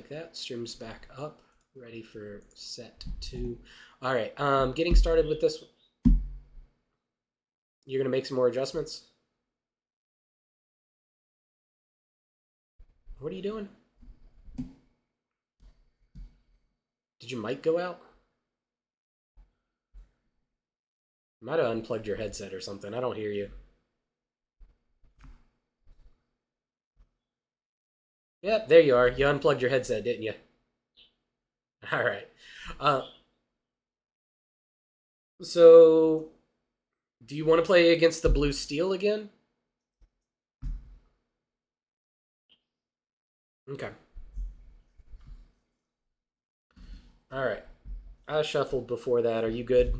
like that. Stream's back up. Ready for set 2. All right. Getting started with this. You're gonna make some more adjustments. What are you doing? Did your mic go out? Might have unplugged your headset or something. I don't hear you. Yep, there you are. You unplugged your headset, didn't you? All right. Uh, so, do you want to play against the blue steel again? Okay. All right. I shuffled before that. Are you good?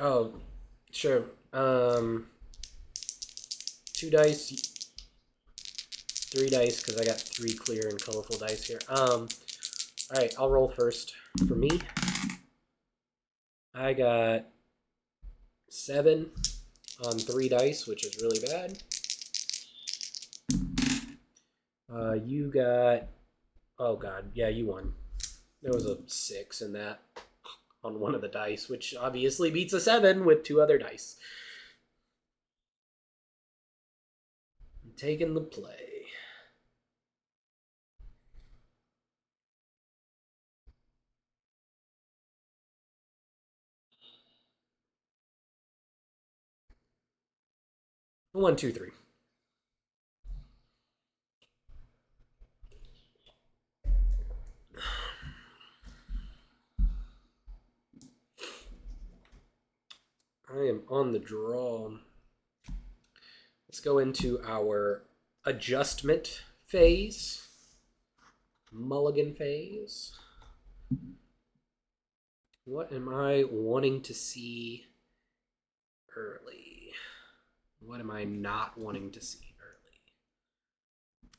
Oh, sure. 2 dice, 3 dice, because I got 3 clear and colorful dice here. All right, I'll roll first. For me, I got 7 on 3 dice, which is really bad. You got... Oh, God. Yeah, you won. There was a 6 in that on one of the dice, which obviously beats a 7 with 2 other dice. I'm taking the play. One, two, three. I am on the draw. Let's go into our adjustment phase. Mulligan phase. What am I wanting to see early? What am I not wanting to see early?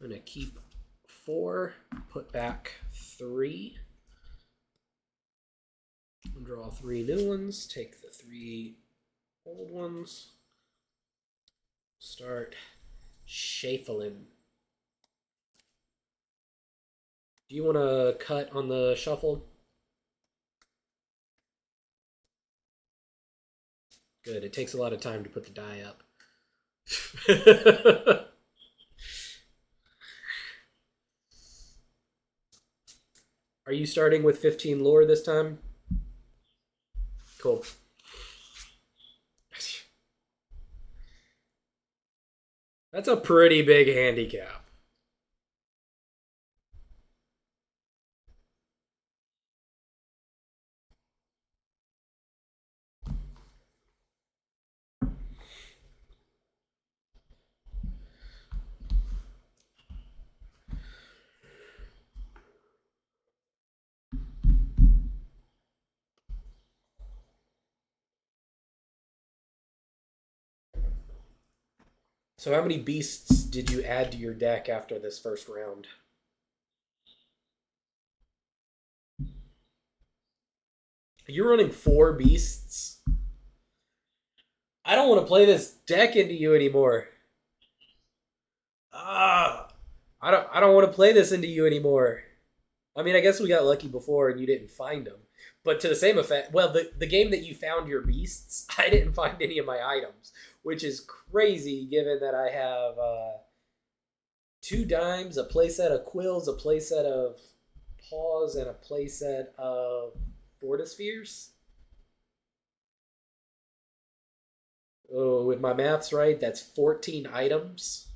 I'm going to keep 4, put back 3. Draw 3 new ones, take the 3 old ones. Start shuffling. Do you want to cut on the shuffle? Good. It takes a lot of time to put the die up. Are you starting with 15 lore this time? Cool. That's a pretty big handicap. So how many beasts did you add to your deck after this first round? You're running 4 beasts? I don't want to play this deck into you anymore. I don't want to play this into you anymore. I mean, I guess we got lucky before and you didn't find them. But to the same effect, well, the game that you found your beasts, I didn't find any of my items, which is crazy given that I have 2 dimes, a playset of quills, a playset of paws, and a playset of fortispheres. Oh, if my math's right, that's 14 items.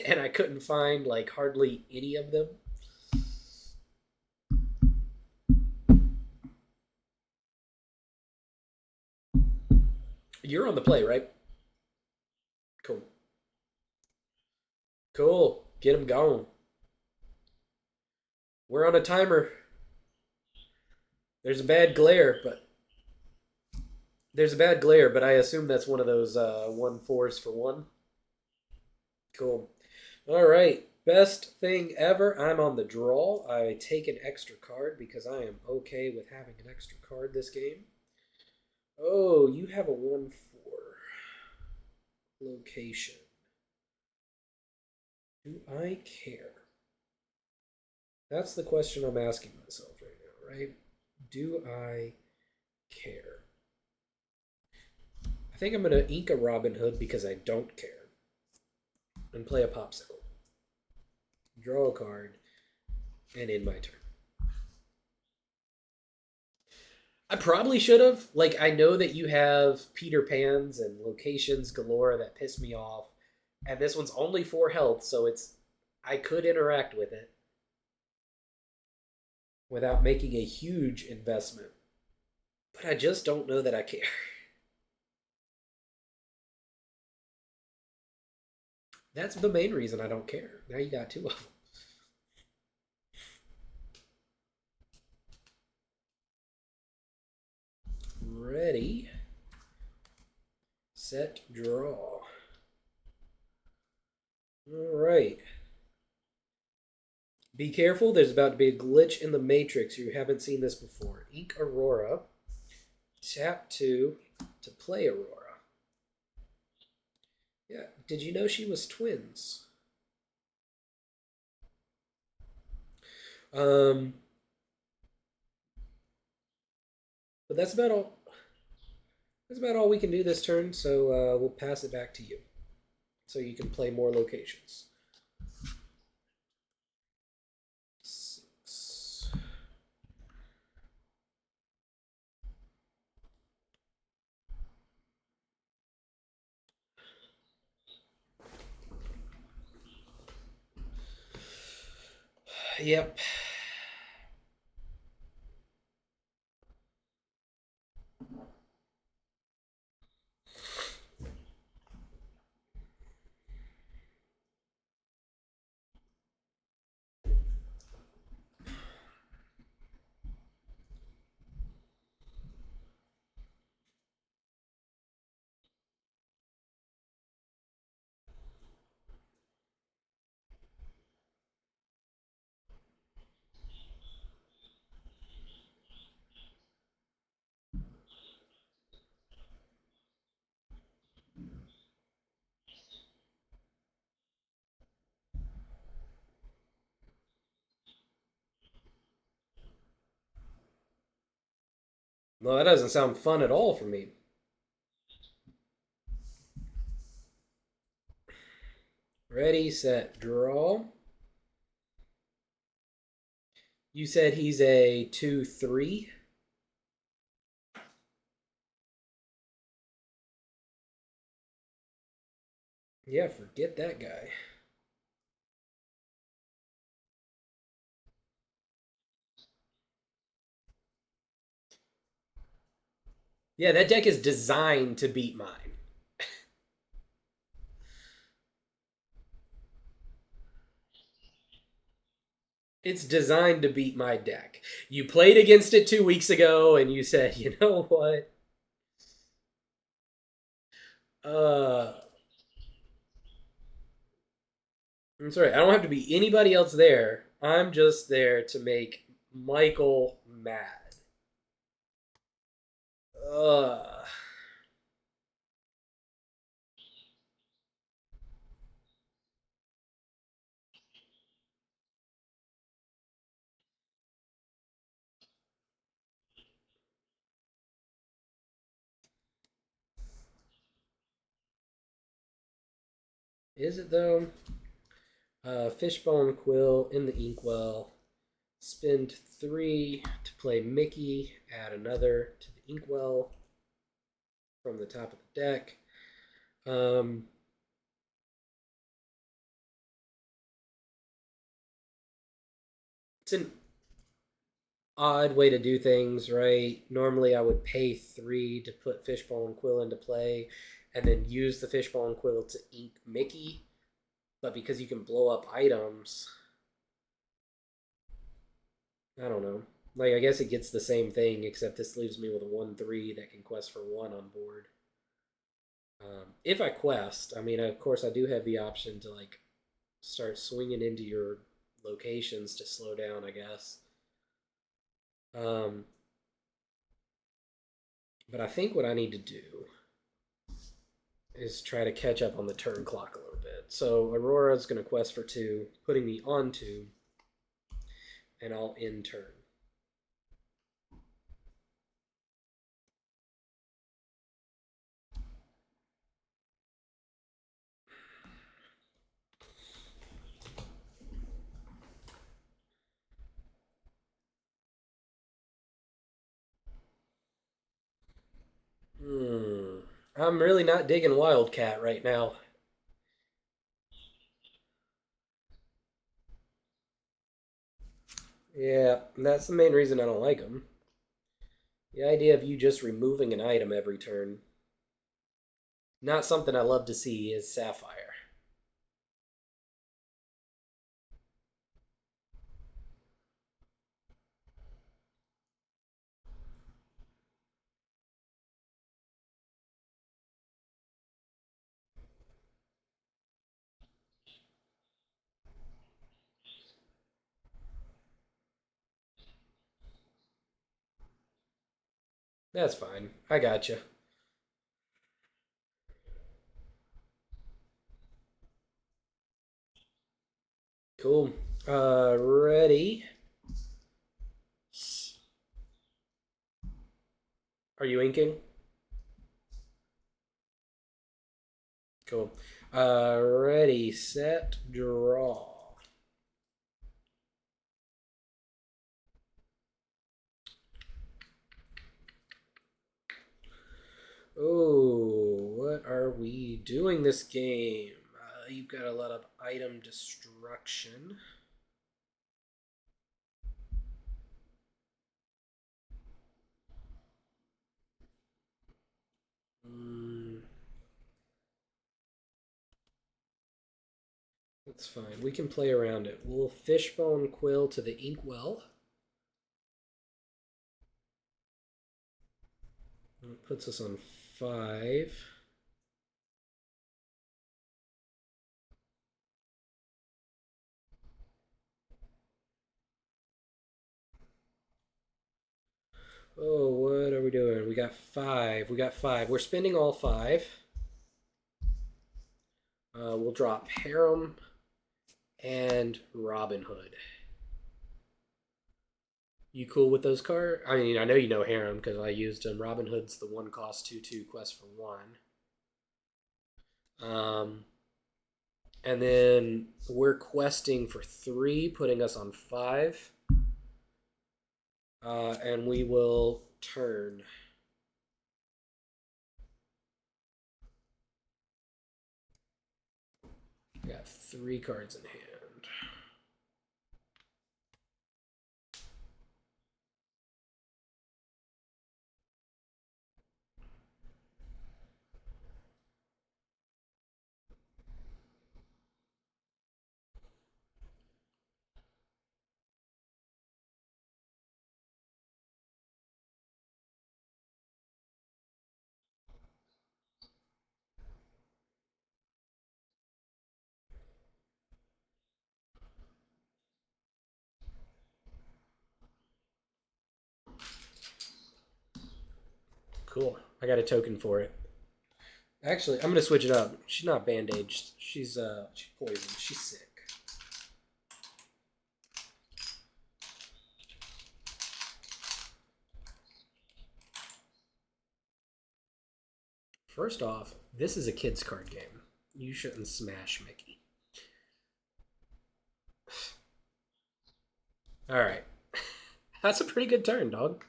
And I couldn't find like hardly any of them. You're on the play, right? Cool. Cool. Get him going. We're on a timer. There's a bad glare, but There's a bad glare, but I assume that's one of those 1 4s for one. Cool. All right. Best thing ever. I'm on the draw. I take an extra card because I am okay with having an extra card this game. Oh, you have a 1 4 location. Do I care? That's the question I'm asking myself right now, right? Do I care? I think I'm going to ink a Robin Hood because I don't care and play a popsicle. Draw a card and end my turn. I probably should have. Like, I know that you have Peter Pans and locations galore that piss me off. And this one's only 4 health, so it's. I could interact with it without making a huge investment. But I just don't know that I care. That's the main reason I don't care. Now you got 2 of them. Ready, set, draw. All right. Be careful, there's about to be a glitch in the matrix. You haven't seen this before. Ink Aurora. Tap 2 to play Aurora. Yeah, did you know she was twins? But that's about all. That's about all we can do this turn, so we'll pass it back to you. So you can play more locations. 6. Yep. No, that doesn't sound fun at all for me. Ready, set, draw. You said he's a 2-3. Yeah, forget that guy. Yeah, that deck is designed to beat mine. It's designed to beat my deck. You played against it 2 weeks ago and you said, you know what? Uh, I'm sorry, I don't have to be anybody else there. I'm just there to make Michael mad. Uh, is it though? Fishbone Quill in the Inkwell. Spend 3 to play Mickey. Add another to the Inkwell from the top of the deck. Um, it's an odd way to do things, right? Normally, I would pay 3 to put Fishbone Quill into play, and then use the Fishbone Quill to ink Mickey. But because you can blow up items, I don't know. Like, I guess it gets the same thing, except this leaves me with a 1/3 that can quest for 1 on board. If I quest, I mean, of course, I do have the option to, like, start swinging into your locations to slow down, I guess. Um, but I think what I need to do is try to catch up on the turn clock a little bit. So Aurora's going to quest for 2, putting me on 2, and I'll end turn. I'm really not digging Wildcat right now. Yeah, that's the main reason I don't like them. The idea of you just removing an item every turn, not something I love to see, is Sapphire. That's fine. I gotcha. Cool. Ready? Are you inking? Cool. Ready, set, draw. Oh, what are we doing this game? You've got a lot of item destruction. Mm, that's fine. We can play around it. We'll fishbone quill to the inkwell. It puts us on 5. Oh, what are we doing? We got 5. We got 5. We're spending all 5. We'll drop Harem and Robin Hood. You cool with those cards? I mean, I know you know Harem because I used them. Robin Hood's the 1 cost 2/2 quest for 1. Um, and then we're questing for 3, putting us on 5. And we will turn. We got 3 cards in hand. Cool. I got a token for it. Actually, I'm gonna switch it up. She's not bandaged. She's poisoned. She's sick. First off, this is a kid's card game. You shouldn't smash Mickey. All right. That's a pretty good turn, dog.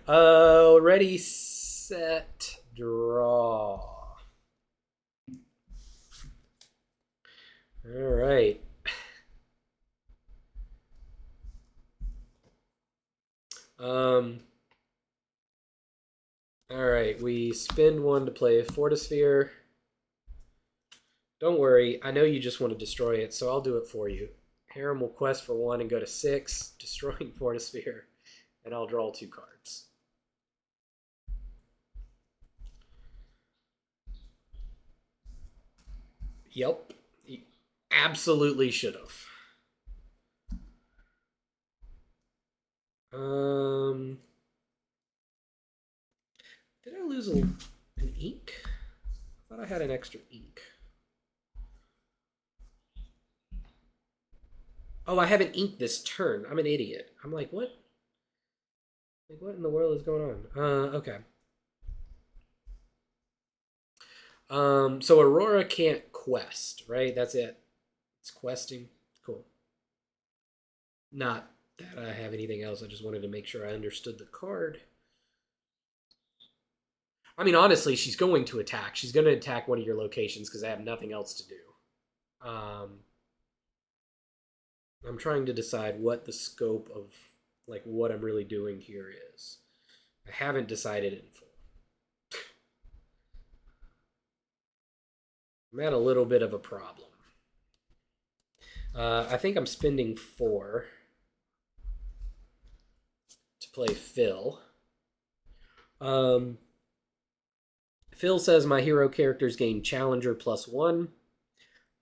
Ready, set, draw. All right. Um. All right. We spend 1 to play Fortisphere. Don't worry. I know you just want to destroy it, so I'll do it for you. Harem will quest for 1 and go to 6, destroying Fortisphere, and I'll draw 2 cards. Yep. He absolutely should have. Did I lose an ink? I thought I had an extra ink. Oh, I haven't inked this turn. I'm an idiot. I'm like, what? Like, what in the world is going on? Okay. So Aurora can't quest, right? That's it. It's questing. Cool. Not that I have anything else. I just wanted to make sure I understood the card. I mean, honestly, she's going to attack. She's going to attack one of your locations because I have nothing else to do. I'm trying to decide what the scope of like what I'm really doing here is. I haven't decided in full. I'm at a little bit of a problem. I think I'm spending 4 to play Phil. Phil says my hero characters gain Challenger +1.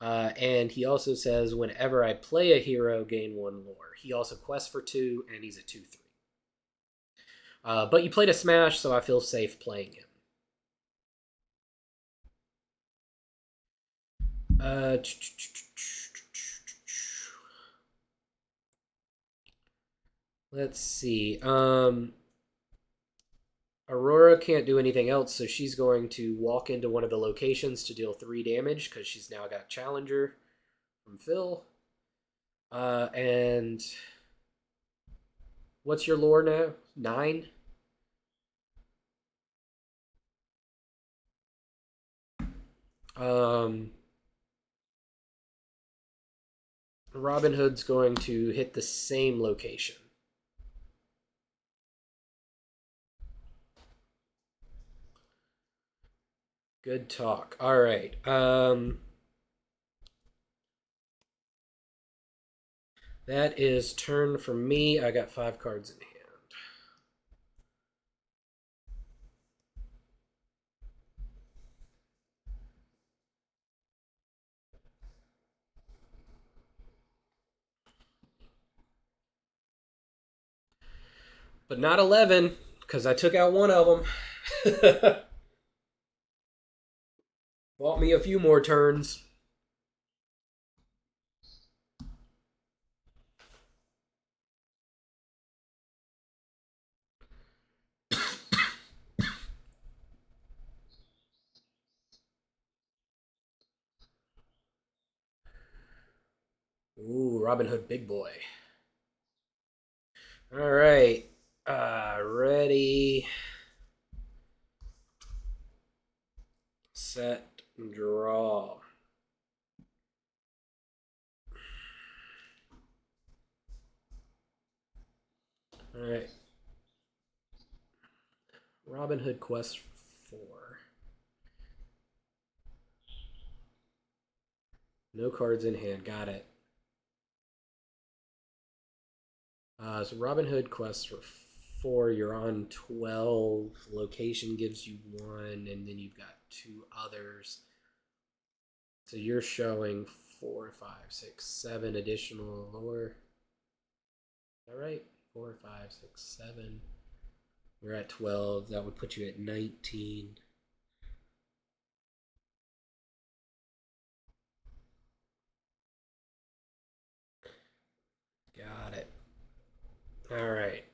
And he also says whenever I play a hero, gain 1 lore. He also quests for 2, and he's a 2/3. But you played a Smash, so I feel safe playing him. Let's see. Aurora can't do anything else, so she's going to walk into one of the locations to deal 3 damage because she's now got Challenger from Phil. And what's your lore now? 9? Robin Hood's going to hit the same location. Good talk. All right. That is turn for me. I got 5 cards in hand. But not 11, because I took out one of them. Bought me a few more turns. Ooh, Robin Hood big boy. All right. Ready. Set, draw. All right. Robin Hood quest 4. No cards in hand. Got it. So Robin Hood quests for 4. You're on 12. Location gives you 1, and then you've got 2 others. So you're showing 4, 5, 6, 7 additional lore. Is that right? 4, 5, 6, 7. We're at 12. That would put you at 19. Got it. All right.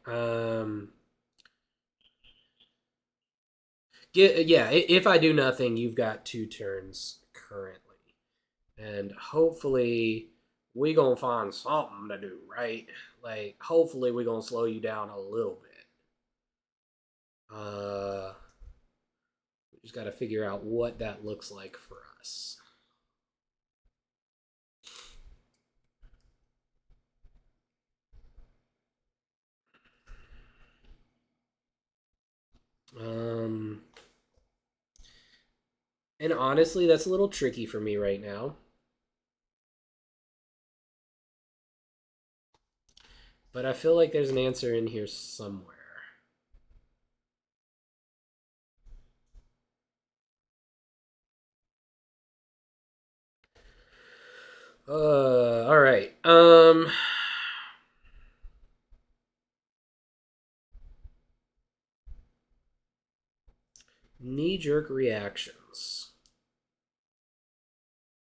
Yeah, if I do nothing, you've got 2 turns currently. And hopefully we gonna find something to do, right? Like, hopefully we gonna slow you down a little bit. We just gotta figure out what that looks like for us. And honestly, that's a little tricky for me right now. But I feel like there's an answer in here somewhere. All right. Knee-jerk reactions.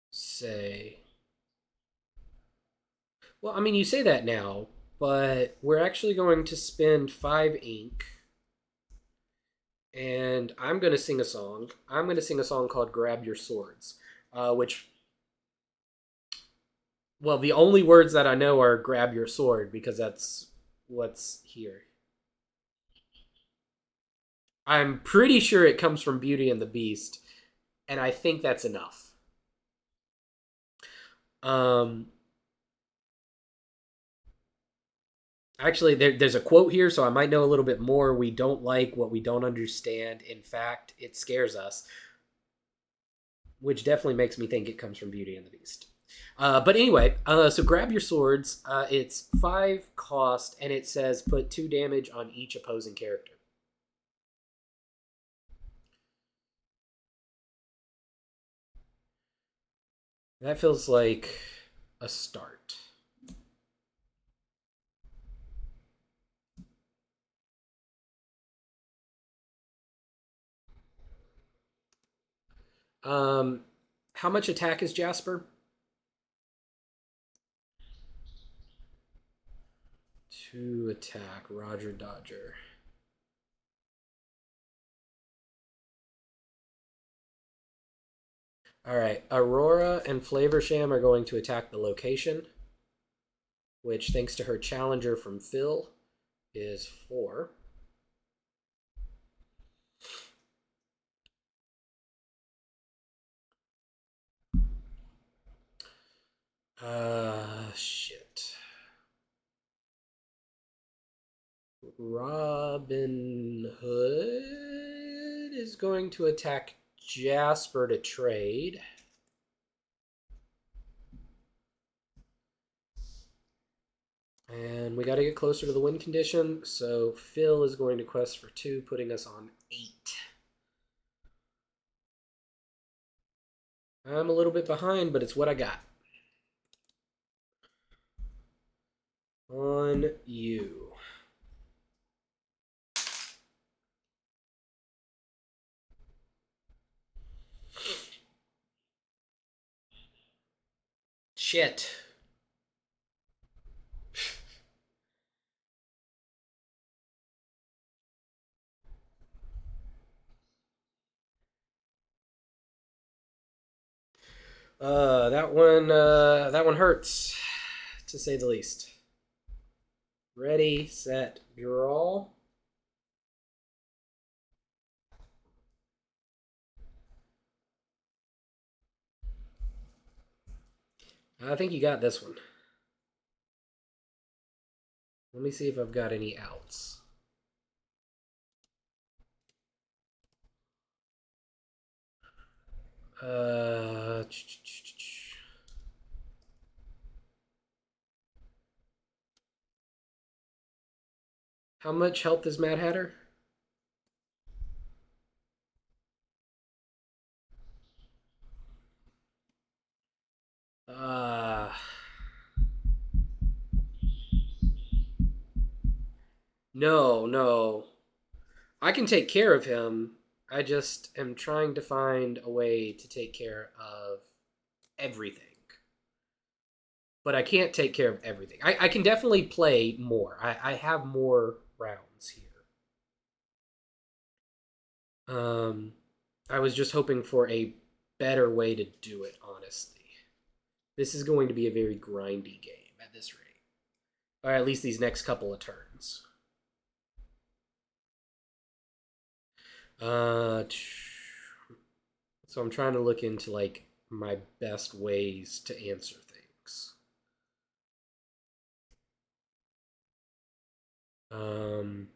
Say, well, I mean, you say that now, but we're actually going to spend 5 ink, and I'm going to sing a song. I'm going to sing a song called "Grab Your Swords," which, well, the only words that I know are "grab your sword" because that's what's here. I'm pretty sure it comes from Beauty and the Beast, and I think that's enough. Um, Actually, there's a quote here, so I might know a little bit more. We don't like what we don't understand. In fact, it scares us, which definitely makes me think it comes from Beauty and the Beast. But anyway, so grab your swords. It's 5 cost, and it says put 2 damage on each opposing character. That feels like a start. Um, how much attack is Jasper? 2 attack. Roger Dodger. All right. Aurora and Flavorsham are going to attack the location, which, thanks to her challenger from Phil, is 4. Shit. Robin Hood is going to attack Jasper to trade. And we got to get closer to the win condition, so Phil is going to quest for 2, putting us on 8. I'm a little bit behind, but it's what I got. On you. Shit. That one hurts, to say the least. Ready, set, draw. I think you got this one. Let me see if I've got any outs. Uh, how much health is Mad Hatter? Uh, no, no. I can take care of him. I just am trying to find a way to take care of everything. But I can't take care of everything. I can definitely play more. I have more rounds here. Um, I was just hoping for a better way to do it, honestly. This is going to be a very grindy game at this rate. Or at least these next couple of turns. Uh, so I'm trying to look into like my best ways to answer things. Um,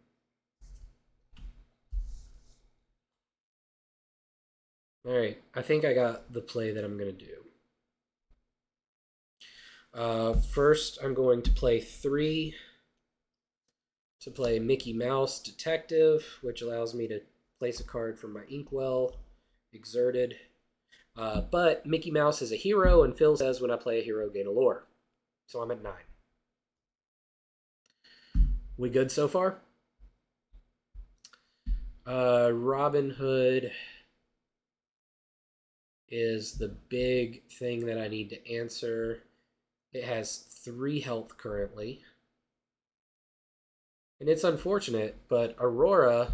all right, I think I got the play that I'm gonna do. First, I'm going to play 3 to play Mickey Mouse Detective, which allows me to place a card from my inkwell. Exerted. But Mickey Mouse is a hero, and Phil says when I play a hero, gain a lore. So I'm at 9. We good so far? Robin Hood is the big thing that I need to answer. It has 3 health currently. And it's unfortunate, but Aurora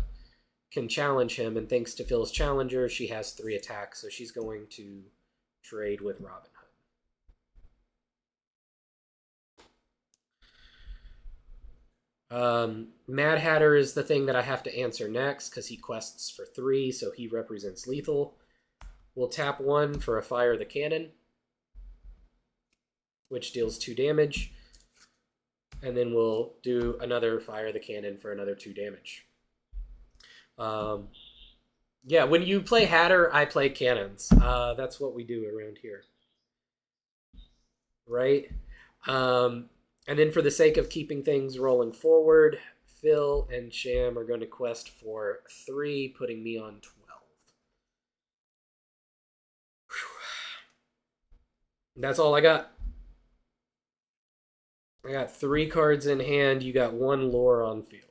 can challenge him, and thanks to Phil's challenger, she has 3 attacks, so she's going to trade with Robin Hood. Mad Hatter is the thing that I have to answer next because he quests for 3, so he represents lethal. We'll tap 1 for a Fire the Cannon, which deals 2 damage. And then we'll do another Fire the Cannon for another 2 damage. Yeah, when you play Hatter, I play cannons. That's what we do around here. Right? And then for the sake of keeping things rolling forward, Phil and Sham are going to quest for 3, putting me on 12. That's all I got. I got 3 cards in hand. You got 1 lore on field.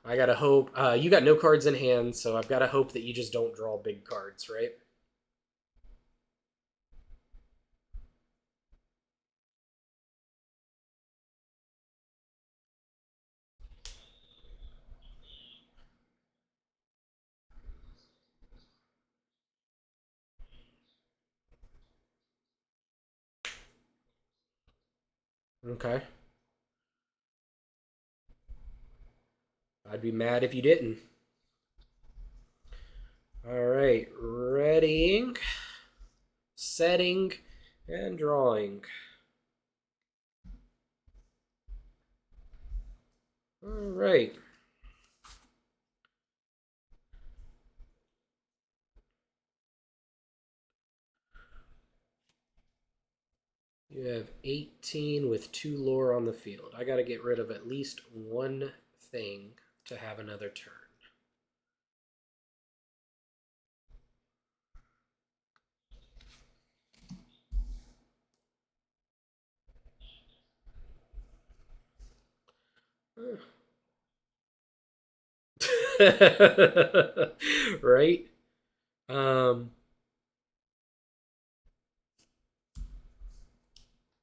I gotta hope. You got no cards in hand, so I've got to hope that you just don't draw big cards, right? Okay. I'd be mad if you didn't. All right. Readying, setting, and drawing. All right. You have 18 with 2 lore on the field. I got to get rid of at least 1 thing to have another turn. Right? Um,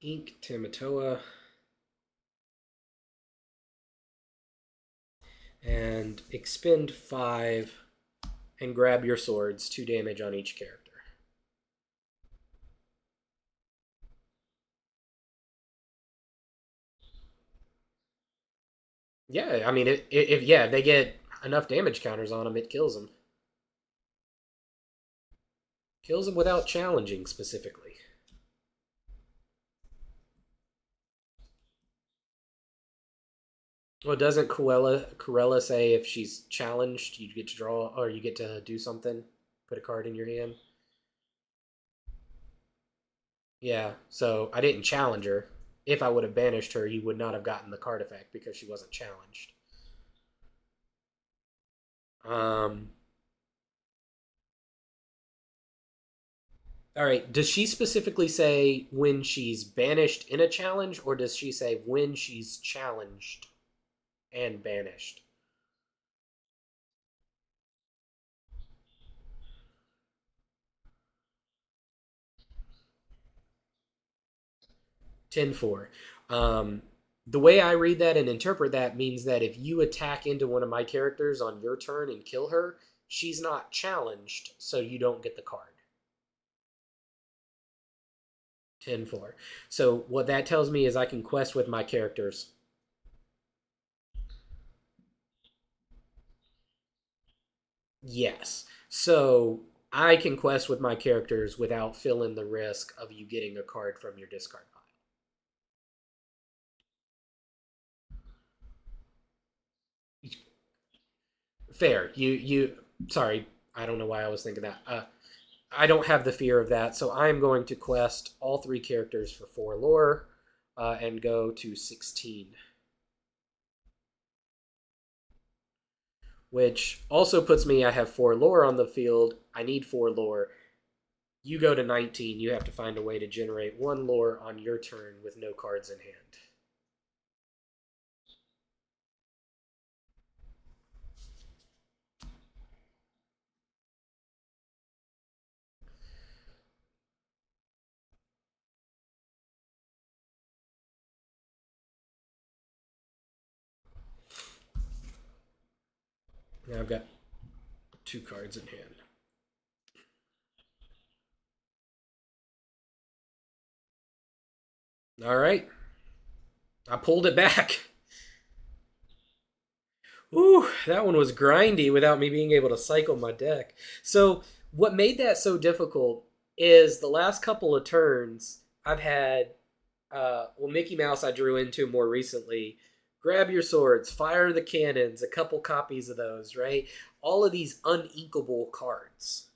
Ink Tamatoa. And expend 5 and grab your swords, 2 damage on each character. Yeah, I mean, if they get enough damage counters on them, it kills them. Kills them without challenging specifically. Well, doesn't Corella say if she's challenged, you get to draw or you get to do something, put a card in your hand? Yeah, so I didn't challenge her. If I would have banished her, you would not have gotten the card effect because she wasn't challenged. Um, all right. Does she specifically say when she's banished in a challenge, or does she say when she's challenged and banished? 10-4. Um, the way I read that and interpret that means that if you attack into one of my characters on your turn and kill her, she's not challenged, so you don't get the card. 10-4. So what that tells me is I can quest with my characters. Yes. So I can quest with my characters without feeling the risk of you getting a card from your discard pile. Fair. You sorry, I don't know why I was thinking that. I don't have the fear of that, so I'm going to quest all 3 characters for 4 lore and go to 16. Which also puts me, I have 4 lore on the field. I need 4 lore. You go to 19, you have to find a way to generate 1 lore on your turn with no cards in hand. Now I've got 2 cards in hand. All right. I pulled it back. Ooh, that one was grindy without me being able to cycle my deck. So, what made that so difficult is the last couple of turns I've had, well, Mickey Mouse I drew into more recently. Grab your swords, fire the cannons, a couple copies of those, right? All of these uninkable cards.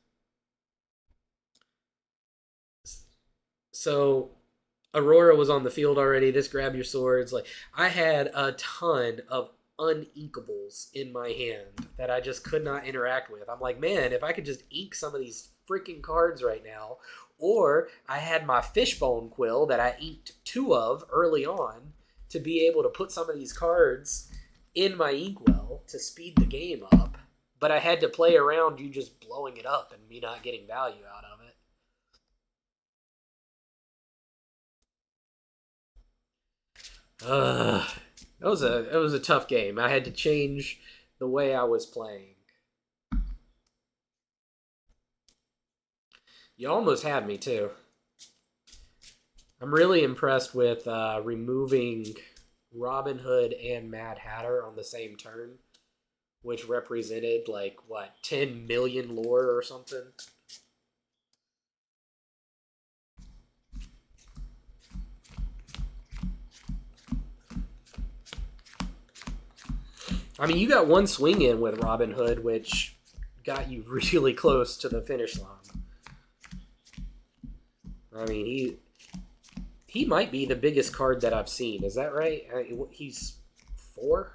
So, Aurora was on the field already. This grab your swords. Like, I had a ton of uninkables in my hand that I just could not interact with. I'm like, man, if I could just ink some of these freaking cards right now. Or I had my fishbone quill that I inked 2 of early on to be able to put some of these cards in my inkwell to speed the game up. But I had to play around you just blowing it up and me not getting value out of it. It was a tough game. I had to change the way I was playing. You almost had me too. I'm really impressed with removing Robin Hood and Mad Hatter on the same turn, which represented like what 10 million lore or something. I mean, you got one swing in with Robin Hood, which got you really close to the finish line. I mean, he might be the biggest card that I've seen. Is that right? He's 4.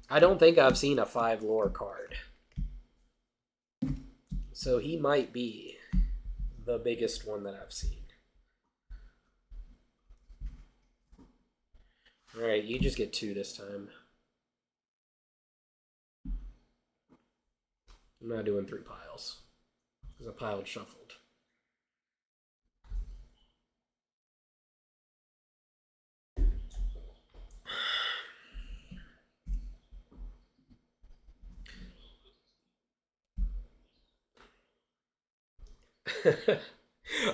I don't think I've seen a 5 lore card. So he might be the biggest one that I've seen. Alright, you just get 2 this time. I'm not doing 3 piles. Because I piled shuffled.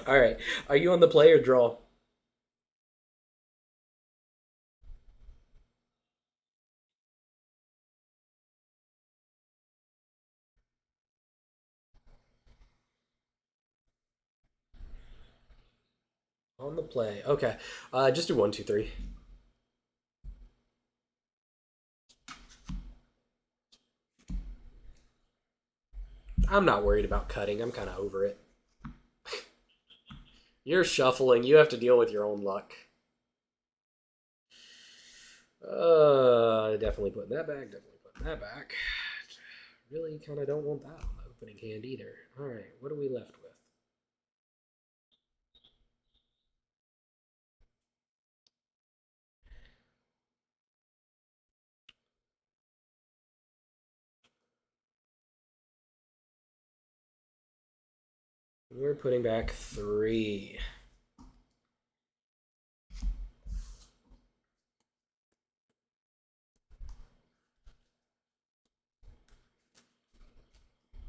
Alright, are you on the play or draw? On the play. Okay. Just do 1, 2, 3. I'm not worried about cutting. I'm kind of over it. You're shuffling. You have to deal with your own luck. Definitely putting that back. Definitely putting that back. Really kind of don't want that on the opening hand either. All right, what are we left with? We're putting back 3.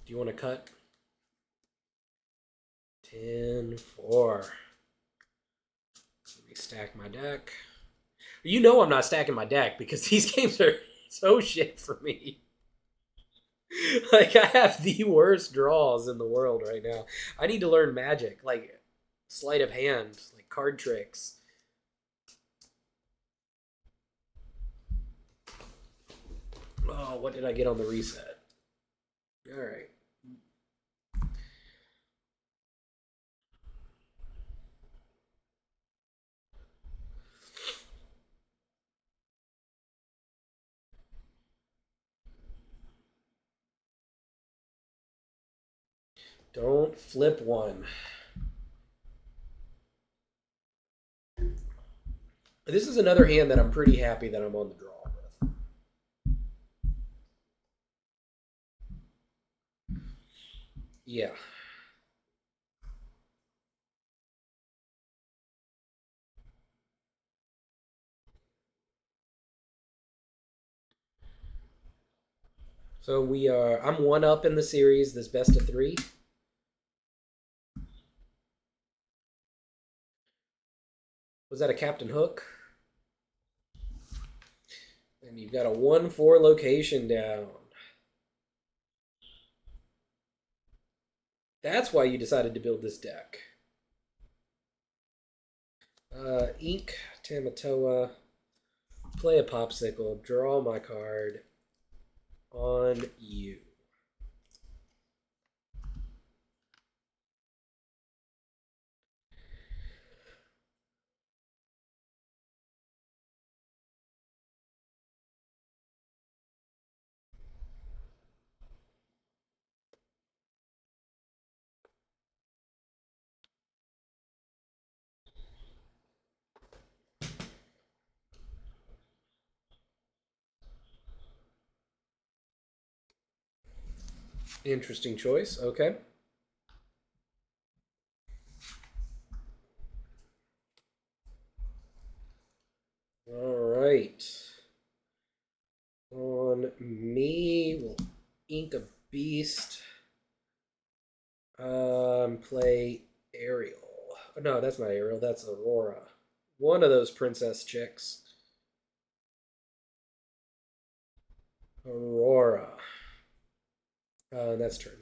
Do you want to cut? 10, 4. Let me stack my deck. You know I'm not stacking my deck because these games are so shit for me. Like, I have the worst draws in the world right now. I need to learn magic, like sleight of hand, like card tricks. Oh, what did I get on the reset? All right. Don't flip one. This is another hand that I'm pretty happy that I'm on the draw with. Yeah. So we are. I'm one up in the series. This best of three. Was that a Captain Hook? And you've got a 1-4 location down. That's why you decided to build this deck. Ink, Tamatoa, play a Popsicle, draw my card on you. Interesting choice. Okay. All right. On me, we'll ink a beast. Play Ariel. No, that's not Ariel. That's Aurora. One of those princess chicks. Aurora. That's turn.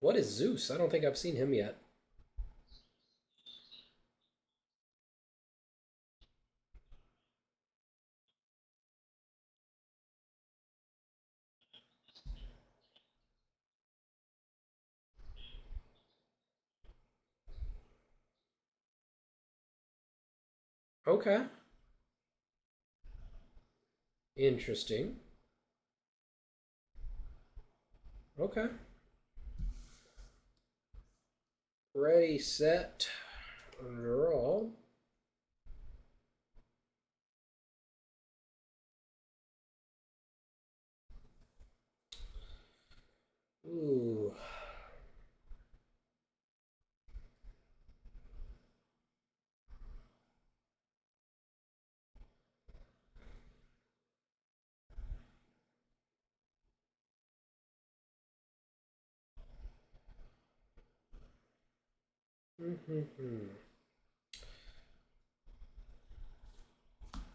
What is Zeus? I don't think I've seen him yet. Okay. Interesting. Okay. Ready, set, draw. Ooh.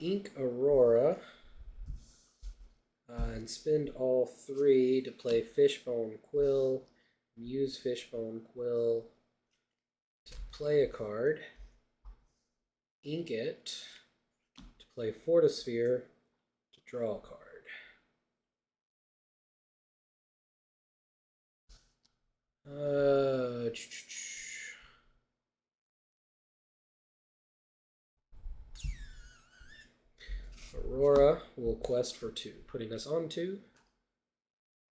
Ink Aurora. And spend all 3 to play Fishbone Quill. And use Fishbone Quill to play a card. Ink it to play Fortisphere to draw a card. Aurora will quest for 2, putting us on 2.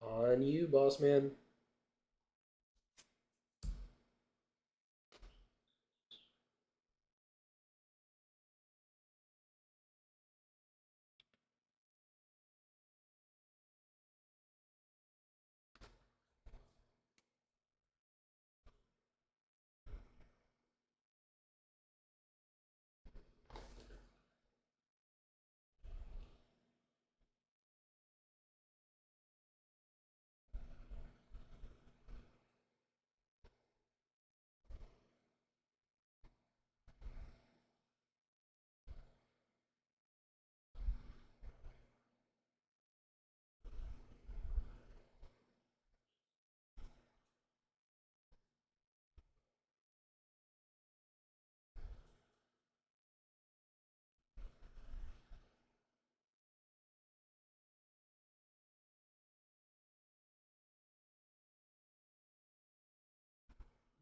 On you, boss man.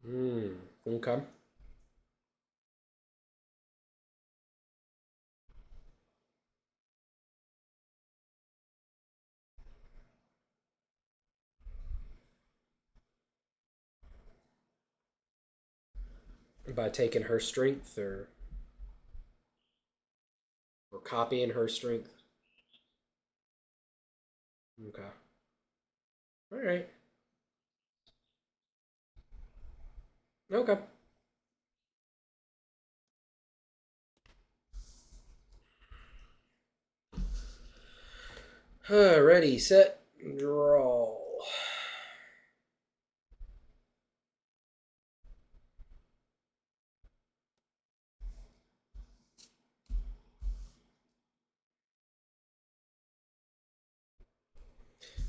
Okay. By taking her strength or copying her strength. Okay. All right. Okay. Ready, set, draw.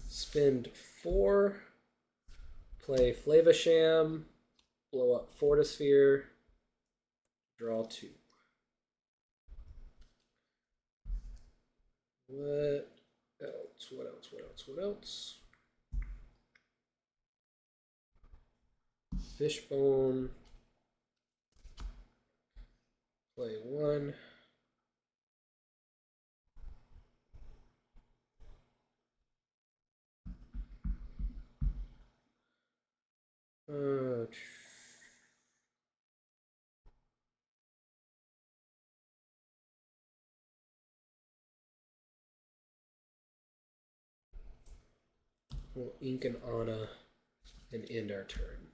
Spend 4. Play Flavasham. Blow up Fortisphere. Draw 2. What else? What else? What else? What else? Fishbone. Play 1. Uh, we'll ink an Anna and end our turn.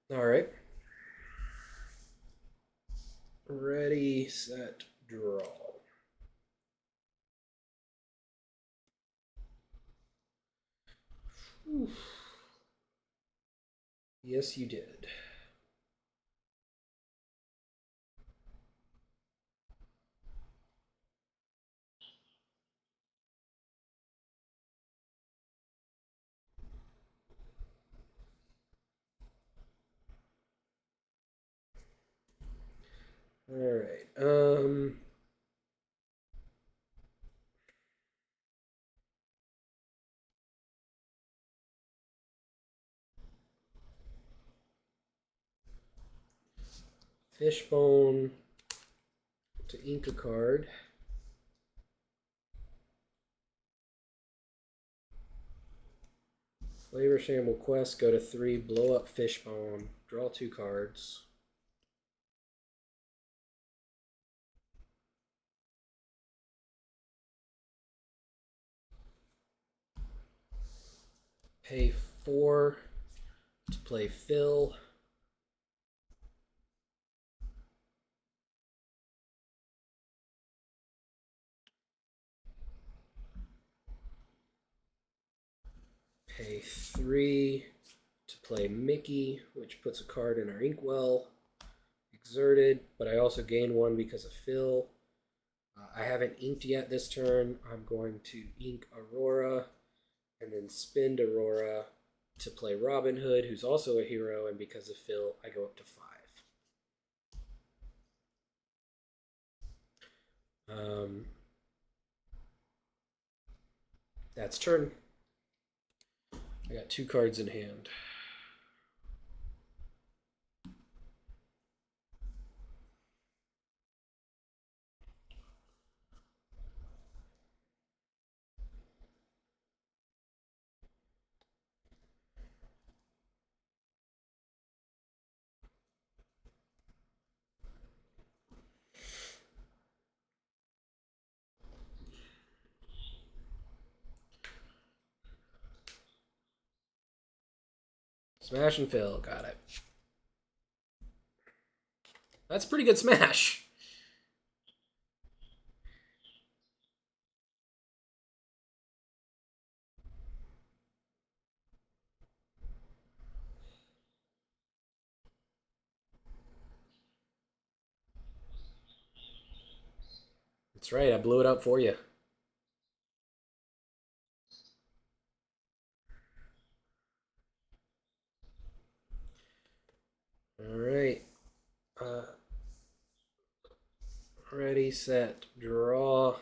All right. Ready, set, draw. Oof. Yes, you did. All right. Fishbone to ink a card. Flavor Shamble Quest, go to 3, blow up Fishbone, draw 2 cards. Pay 4 to play Fill. Pay 3 to play Mickey, which puts a card in our inkwell. Exerted, but I also gain 1 because of Fill. I haven't inked yet this turn. I'm going to ink Aurora and then spend Aurora to play Robin Hood, who's also a hero, and because of Fill, I go up to 5. That's turn. I got 2 cards in hand. Smash and fill. Got it. That's a pretty good smash. That's right. I blew it up for you. All right. Uh, ready, set, draw.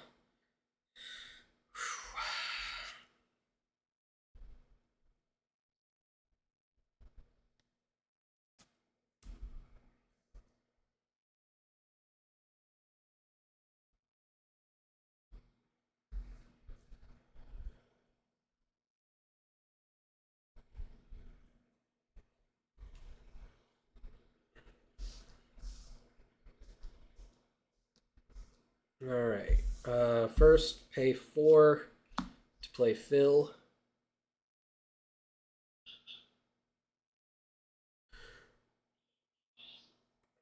All right. First, pay 4 to play Phil.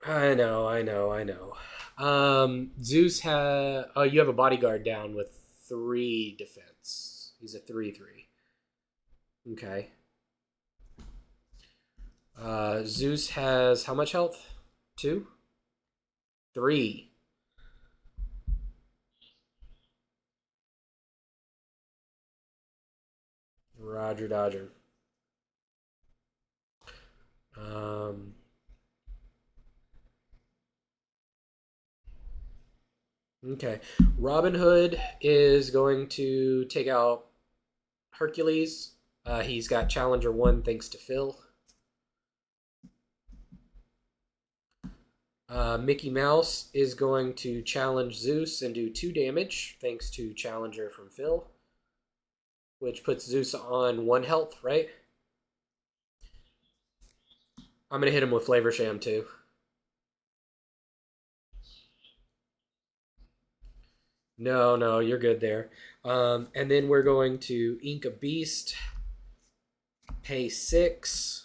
I know. Zeus has. Oh, you have a bodyguard down with 3 defense. He's a 3/3. Okay. Zeus has how much health? 2? 3. Roger Dodger. Um, okay. Robin Hood is going to take out Hercules. He's got Challenger 1 thanks to Phil. Mickey Mouse is going to challenge Zeus and do 2 damage thanks to Challenger from Phil, which puts Zeus on 1 health, right? I'm going to hit him with Flavor Sham too. No, you're good there. And then we're going to ink a beast, pay 6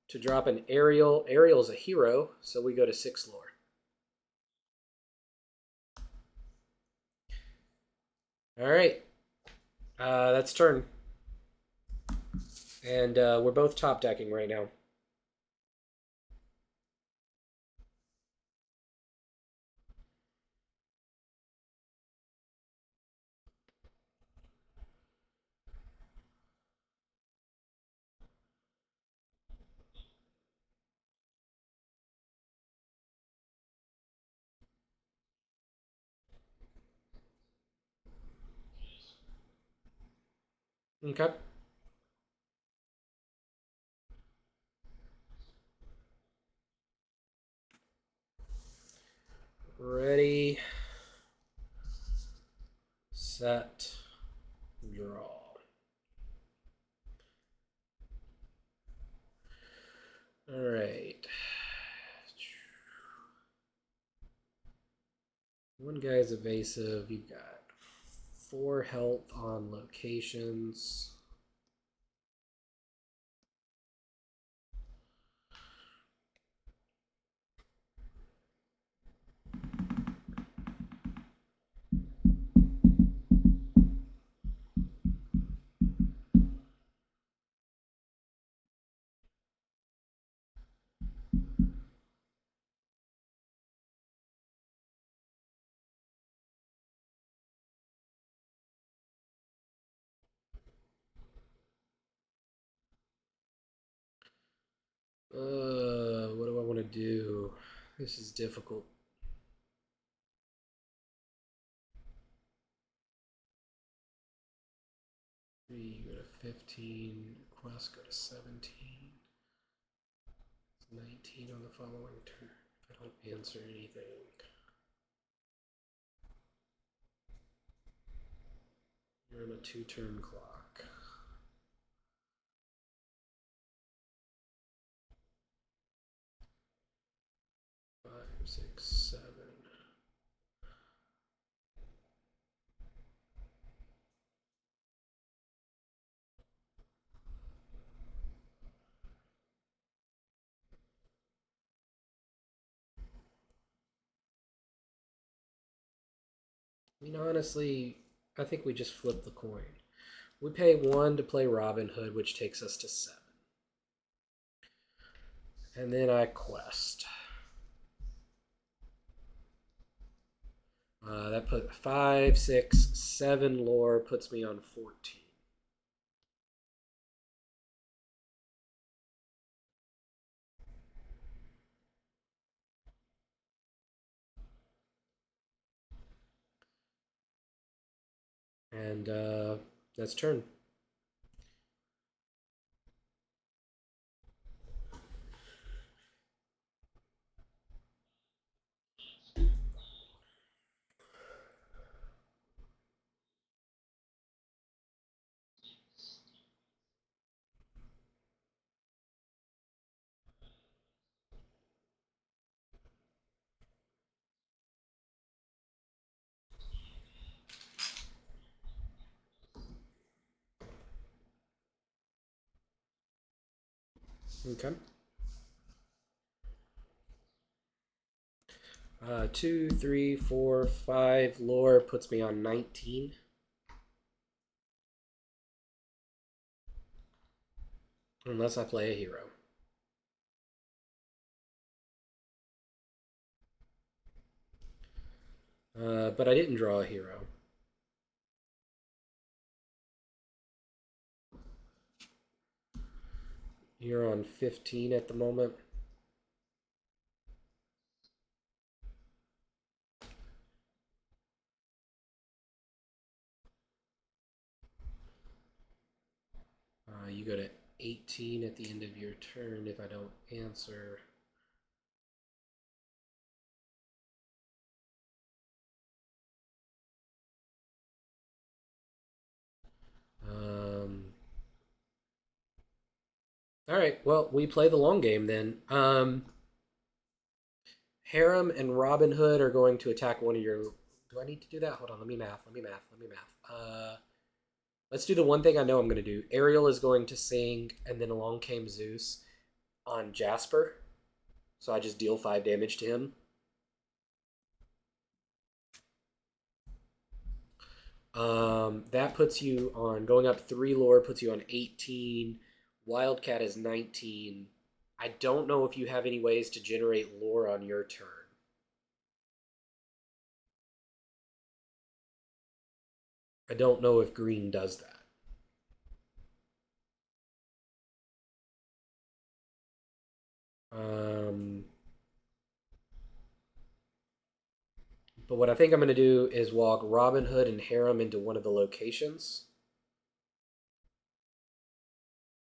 to drop an Ariel. Ariel's a hero, so we go to 6 lore. All right. That's turn. And we're both top decking right now. Okay. Ready, set, draw. All right. One guy's evasive. You've got 4 health on locations. What do I want to do? This is difficult. You go to 15. Quest go to 17. 19 on the following turn. If I don't answer anything. You're on a 2-turn clock. Five, six, 7. I mean, honestly, I think we just flip the coin. We pay 1 to play Robin Hood, which takes us to 7. And then I quest. That put 5, 6, 7 lore, puts me on 14. And that's turn. Okay. 2, 3, 4, 5 lore puts me on 19. Unless I play a hero. But I didn't draw a hero. You're on 15 at the moment. You go to 18 at the end of your turn if I don't answer. All right, well, we play the long game then. Harem and Robin Hood are going to attack one of your. Do I need to do that? Hold on, let me math. Let's do the one thing I know I'm going to do. Ariel is going to sing, and then along came Zeus on Jasper. So I just deal 5 damage to him. That puts you on going up 3 lore, puts you on 18. Wildcat is 19. I don't know if you have any ways to generate lore on your turn. I don't know if green does that. But what I think I'm going to do is walk Robin Hood and Harem into one of the locations.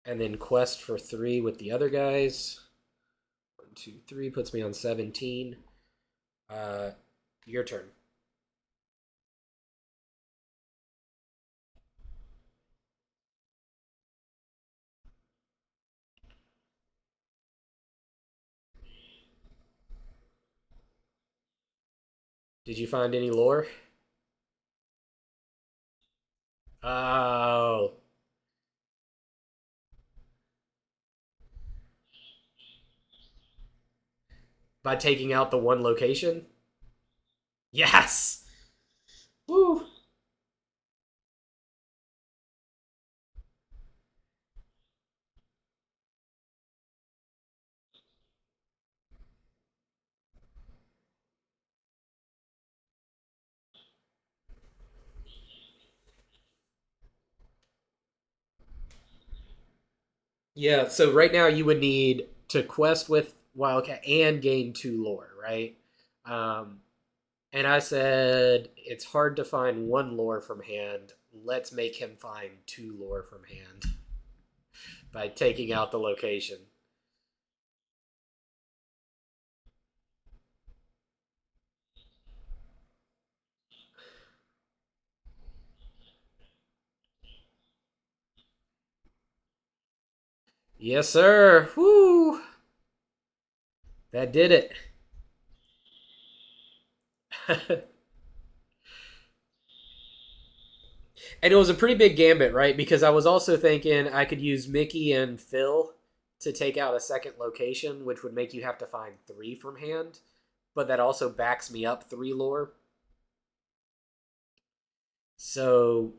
And then quest for 3 with the other guys. 1, 2, 3 puts me on 17. Your turn. Did you find any lore? Oh. By taking out the one location? Yes! Woo! Yeah, so right now you would need to quest with Wildcat and gain 2 lore, right? Um, and I said it's hard to find 1 lore from hand. Let's make him find 2 lore from hand by taking out the location. Yes, sir. Woo! That did it. And it was a pretty big gambit, right? Because I was also thinking I could use Mickey and Phil to take out a second location, which would make you have to find 3 from hand. But that also backs me up 3 lore. So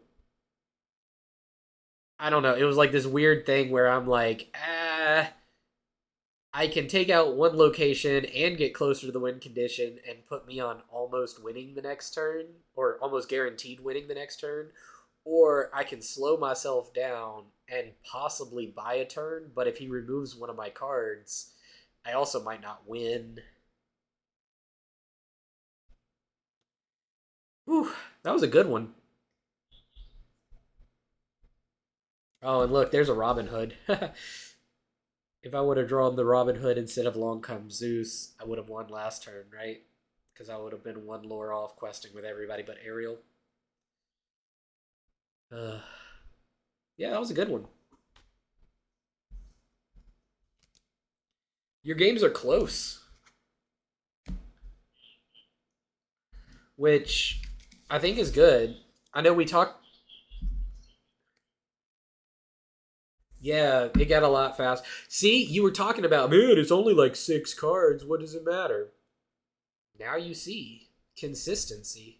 I don't know. It was like this weird thing where I'm like, I can take out one location and get closer to the win condition and put me on almost winning the next turn, or almost guaranteed winning the next turn, or I can slow myself down and possibly buy a turn, but if he removes one of my cards, I also might not win. Whew, that was a good one. Oh, and look, there's a Robin Hood. If I would have drawn the Robin Hood instead of Long Come Zeus, I would have won last turn, right? Because I would have been one lore off questing with everybody but Ariel. Uh, yeah, that was a good one. Your games are close, which I think is good. I know we talked. Yeah, it got a lot fast. See, you were talking about, man, it's only like 6 cards. What does it matter? Now you see consistency.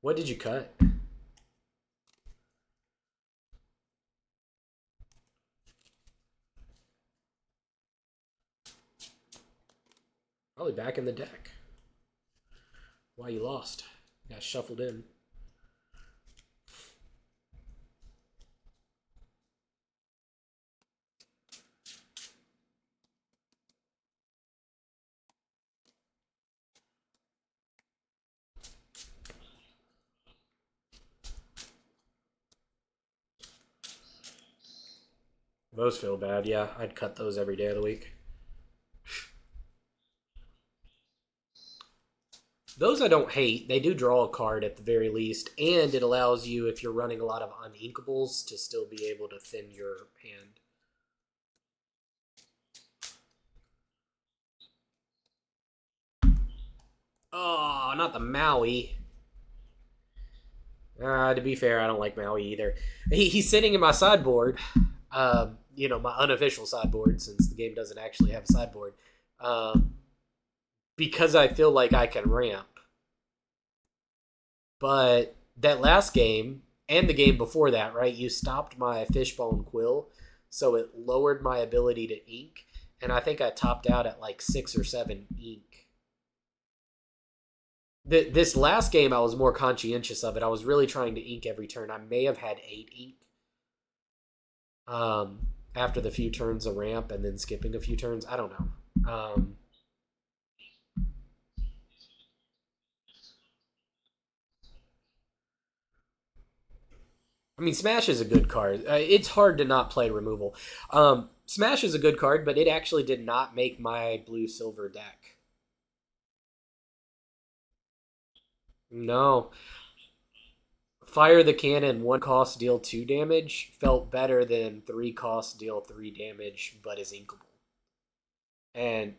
What did you cut? Probably back in the deck. Why you lost? Got shuffled in. Those feel bad. Yeah, I'd cut those every day of the week. Those I don't hate. They do draw a card at the very least, and it allows you, if you're running a lot of uninkables, to still be able to thin your hand. Oh, not the Maui. To be fair, I don't like Maui either. He's sitting in my sideboard. My unofficial sideboard, since the game doesn't actually have a sideboard. Because I feel like I can ramp. But that last game and the game before that, right? You stopped my Fishbone Quill, so it lowered my ability to ink, and I think I topped out at like 6 or 7 ink. This last game, I was more conscientious of it. I was really trying to ink every turn. I may have had 8 ink. After the few turns of ramp and then skipping a few turns. I don't know. I mean, Smash is a good card. It's hard to not play removal. Smash is a good card, but it actually did not make my blue-silver deck. No. Fire the Cannon, 1 cost, deal 2 damage, felt better than 3 cost, deal 3 damage, but is inkable. And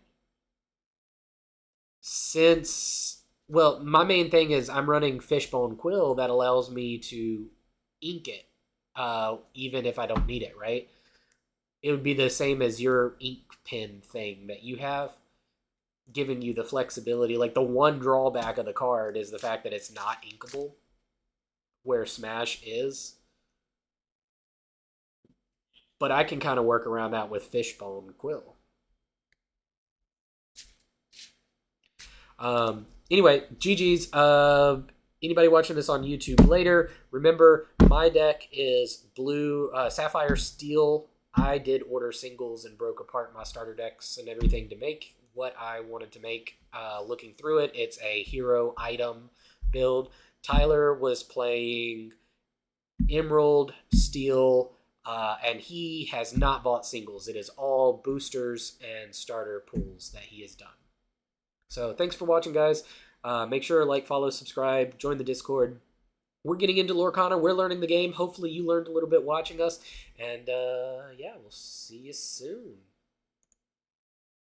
well, my main thing is I'm running Fishbone Quill that allows me to ink it, even if I don't need it, right? It would be the same as your ink pen thing that you have, giving you the flexibility. Like, the one drawback of the card is the fact that it's not inkable, where Smash is. But I can kind of work around that with Fishbone Quill. Anyway, GG's. Anybody watching this on YouTube later, remember my deck is blue, Sapphire Steel. I did order singles and broke apart my starter decks and everything to make what I wanted to make. Looking through it, it's a hero item build. Tyler was playing Emerald, Steel, and he has not bought singles. It is all boosters and starter pools that he has done. So thanks for watching, guys. Make sure to like, follow, subscribe, join the Discord. We're getting into Lorcana. We're learning the game. Hopefully you learned a little bit watching us. And yeah, we'll see you soon.